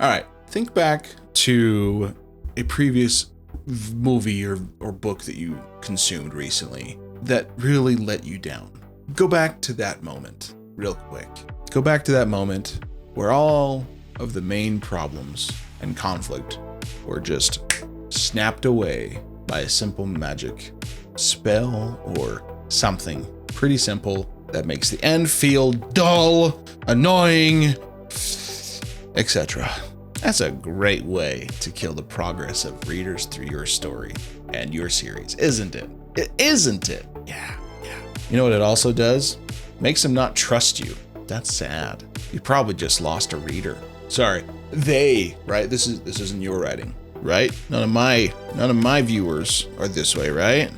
All right, think back to a previous movie or book that you consumed recently that really let you down. Go back to that moment real quick. Go back to that moment where all of the main problems and conflict were just snapped away by a simple magic spell or something pretty simple that makes the end feel dull, annoying, etc. That's a great way to kill the progress of readers through your story and your series, isn't it? Isn't it? Yeah. You know what it also does? Makes them not trust you. That's sad. You probably just lost a reader. Sorry, they, right? This isn't your writing, right? None of my viewers are this way, right?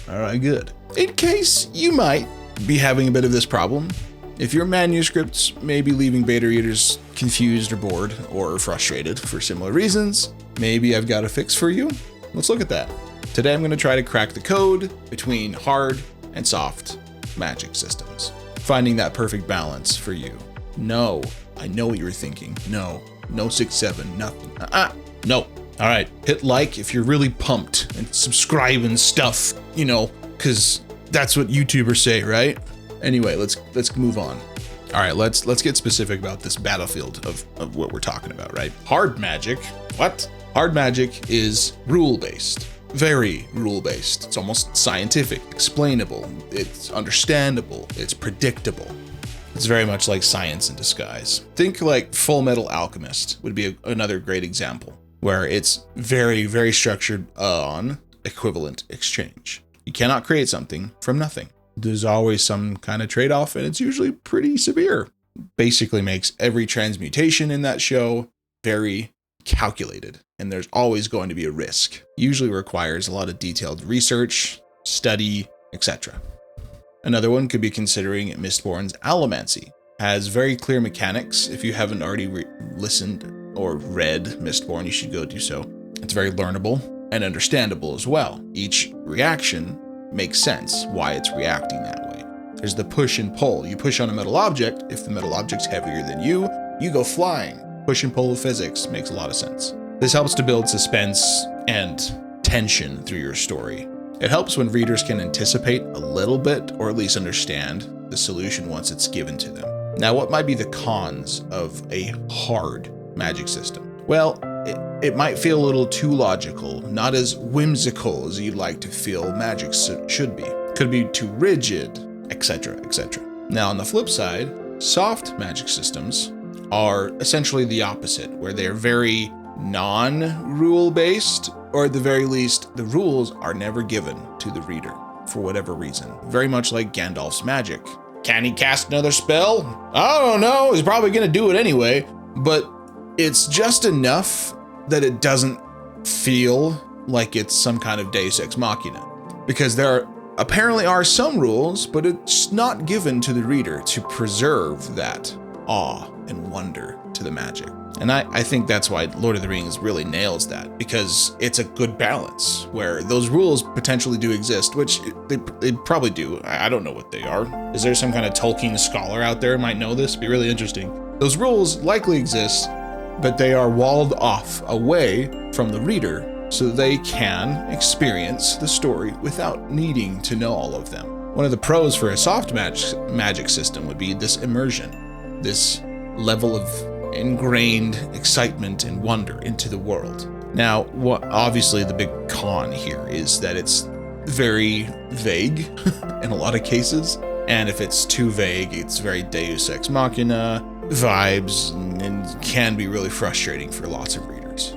All right, good. In case you might be having a bit of this problem, if your manuscripts may be leaving beta readers confused or bored or frustrated for similar reasons, maybe I've got a fix for you. Let's look at that. Today I'm going to try to crack the code between hard and soft magic systems, finding that perfect balance for you. No, I know what you were thinking. No 6-7, nothing. No. All right, hit like if you're really pumped and subscribe and stuff, because that's what YouTubers say, right? Anyway, let's move on. All right, let's get specific about this battlefield of what we're talking about, right? Hard magic. What? Hard magic is rule-based. Very rule-based. It's almost scientific, explainable, it's understandable, it's predictable. It's very much like science in disguise. Think like Full Metal Alchemist would be another great example, where it's very, very structured on equivalent exchange. You cannot create something from nothing. There's always some kind of trade-off, and it's usually pretty severe. Basically makes every transmutation in that show very calculated, and there's always going to be a risk. Usually requires a lot of detailed research, study, etc. Another one could be considering Mistborn's Allomancy. Has very clear mechanics. If you haven't already listened or read Mistborn, you should go do so. It's very learnable and understandable as well. Each reaction makes sense why it's reacting that way. There's the push and pull. You push on a metal object. If the metal object's heavier than you go flying. Push and pull of physics makes a lot of sense. This helps to build suspense and tension through your story. It helps when readers can anticipate a little bit, or at least understand the solution once it's given to them. Now, what might be the cons of a hard magic system? Well, it might feel a little too logical, not as whimsical as you'd like to feel magic should be. Could be too rigid, etc., etc. Now, on the flip side, soft magic systems are essentially the opposite, where they're very non-rule based, or at the very least, the rules are never given to the reader for whatever reason. Very much like Gandalf's magic. Can he cast another spell? I don't know, he's probably gonna do it anyway, but it's just enough that it doesn't feel like it's some kind of Deus Ex Machina. Because there apparently are some rules, but it's not given to the reader to preserve that awe and wonder to the magic. And I think that's why Lord of the Rings really nails that, because it's a good balance where those rules potentially do exist, which they probably do. I don't know what they are. Is there some kind of Tolkien scholar out there who might know this? It'd be really interesting. Those rules likely exist, but they are walled off away from the reader so they can experience the story without needing to know all of them. One of the pros for a soft magic system would be this immersion, this level of ingrained excitement and wonder into the world. Now, obviously the big con here is that it's very vague in a lot of cases, and if it's too vague, it's very Deus Ex Machina vibes, and can be really frustrating for lots of readers,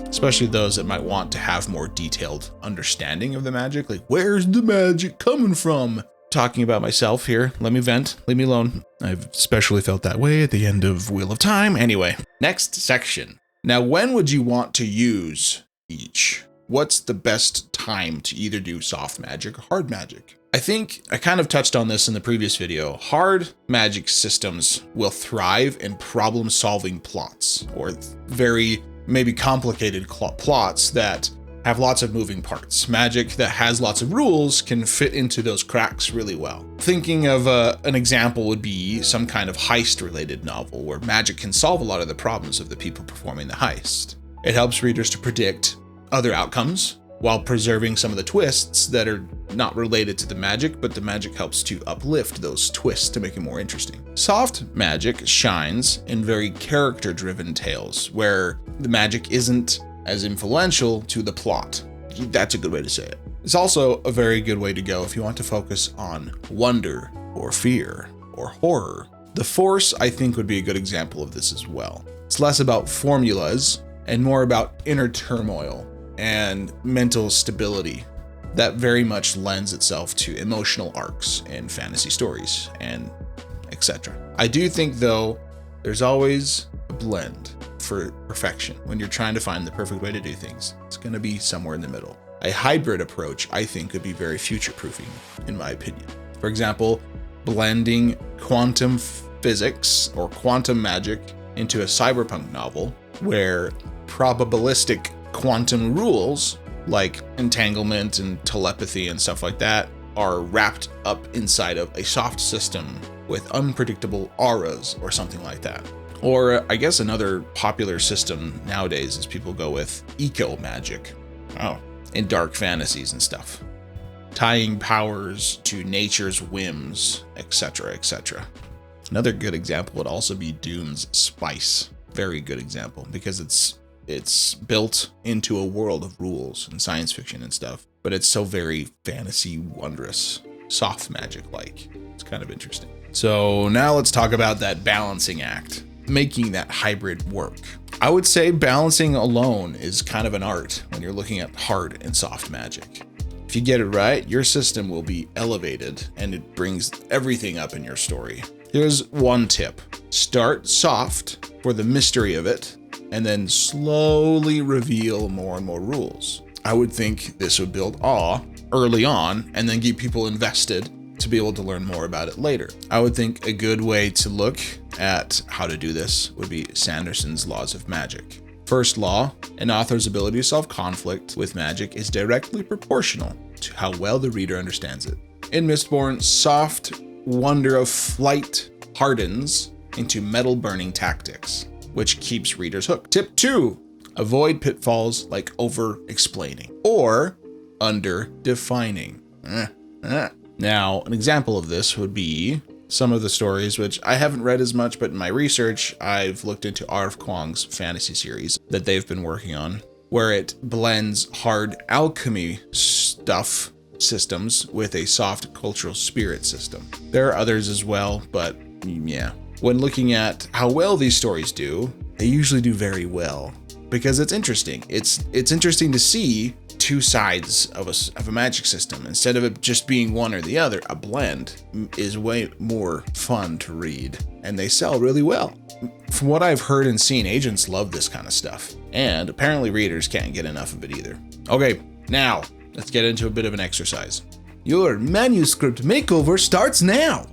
especially those that might want to have more detailed understanding of the magic. Like, where's the magic coming from? Talking about myself here. Let me vent. Leave me alone. I've especially felt that way at the end of Wheel of Time. Anyway, next section. Now, when would you want to use each? What's the best time to either do soft magic or hard magic? I think I kind of touched on this in the previous video. Hard magic systems will thrive in problem-solving plots, or very maybe complicated plots that have lots of moving parts. Magic that has lots of rules can fit into those cracks really well. Thinking of an example would be some kind of heist-related novel where magic can solve a lot of the problems of the people performing the heist. It helps readers to predict other outcomes while preserving some of the twists that are not related to the magic, but the magic helps to uplift those twists to make it more interesting. Soft magic shines in very character-driven tales where the magic isn't as influential to the plot. That's a good way to say it. It's also a very good way to go if you want to focus on wonder or fear or horror. The Force, I think, would be a good example of this as well. It's less about formulas and more about inner turmoil and mental stability that very much lends itself to emotional arcs in fantasy stories and etc. I do think, though, there's always a blend for perfection. When you're trying to find the perfect way to do things, it's going to be somewhere in the middle. A hybrid approach, I think, could be very future-proofing, in my opinion. For example, blending quantum physics or quantum magic into a cyberpunk novel where probabilistic quantum rules like entanglement and telepathy and stuff like that are wrapped up inside of a soft system with unpredictable auras or something like that. Or I guess another popular system nowadays is people go with eco magic. In dark fantasies and stuff. Tying powers to nature's whims, etc., etc. Another good example would also be Dune's Spice. Very good example because it's built into a world of rules and science fiction and stuff, but it's so very fantasy wondrous, soft magic like. It's kind of interesting. So now let's talk about that balancing act, making that hybrid work. I would say balancing alone is kind of an art when you're looking at hard and soft magic. If you get it right, your system will be elevated and it brings everything up in your story. Here's one tip. Start soft for the mystery of it, and then slowly reveal more and more rules. I would think this would build awe early on and then get people invested to be able to learn more about it later. I would think a good way to look at how to do this would be Sanderson's Laws of Magic. First law, an author's ability to solve conflict with magic is directly proportional to how well the reader understands it. In Mistborn, soft wonder of flight hardens into metal burning tactics, which keeps readers hooked. Tip 2, avoid pitfalls like over-explaining or under-defining. Now, an example of this would be some of the stories, which I haven't read as much, but in my research, I've looked into R.F. Kuang's fantasy series that they've been working on, where it blends hard alchemy stuff systems with a soft cultural spirit system. There are others as well, but yeah. When looking at how well these stories do, they usually do very well because it's interesting. It's interesting to see two sides of a magic system. Instead of it just being one or the other, a blend is way more fun to read, and they sell really well. From what I've heard and seen, agents love this kind of stuff, and apparently readers can't get enough of it either. Okay, now let's get into a bit of an exercise. Your Manuscript makeover starts now.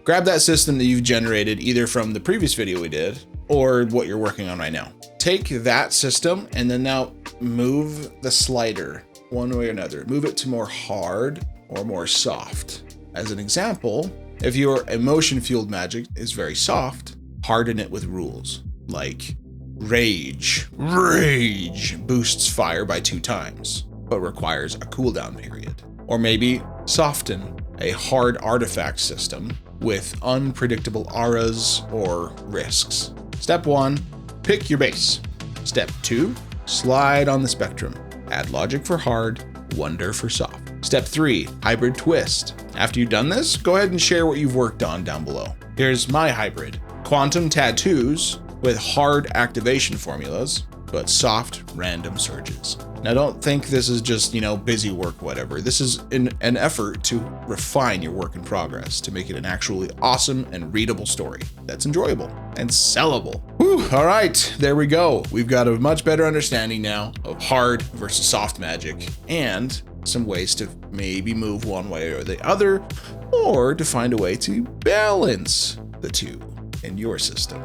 Grab that system that you've generated either from the previous video we did or what you're working on right now. Take that system and then now move the slider one way or another. Move it to more hard or more soft. As an example, if your emotion-fueled magic is very soft, harden it with rules like Rage. Rage boosts fire by 2 times, but requires a cooldown period. Or maybe soften a hard artifact system with unpredictable auras or risks. Step 1, pick your base. Step 2, slide on the spectrum. Add logic for hard, wonder for soft. Step 3, hybrid twist. After you've done this, go ahead and share what you've worked on down below. Here's my hybrid. Quantum tattoos with hard activation formulas, but soft random surges. Now don't think this is just, busy work, whatever. This is an effort to refine your work in progress, to make it an actually awesome and readable story that's enjoyable and sellable. Whew, all right, there we go. We've got a much better understanding now of hard versus soft magic and some ways to maybe move one way or the other, or to find a way to balance the two in your system.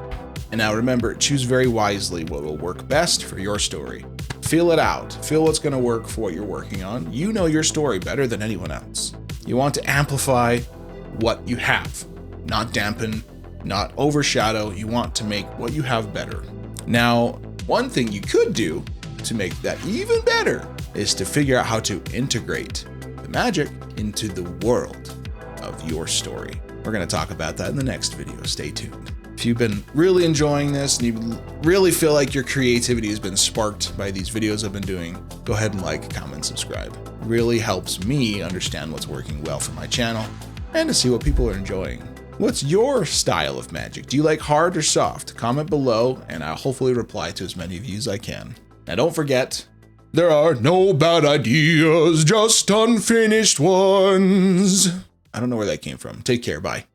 And now remember, choose very wisely what will work best for your story. Feel it out. Feel what's going to work for what you're working on. You know your story better than anyone else. You want to amplify what you have, not dampen, not overshadow. You want to make what you have better. Now, one thing you could do to make that even better is to figure out how to integrate the magic into the world of your story. We're going to talk about that in the next video. Stay tuned. If you've been really enjoying this and you really feel like your creativity has been sparked by these videos I've been doing, go ahead and like, comment, subscribe. It really helps me understand what's working well for my channel and to see what people are enjoying. What's your style of magic? Do you like hard or soft? Comment below and I'll hopefully reply to as many of you as I can. Now don't forget, there are no bad ideas, just unfinished ones. I don't know where that came from. Take care, bye.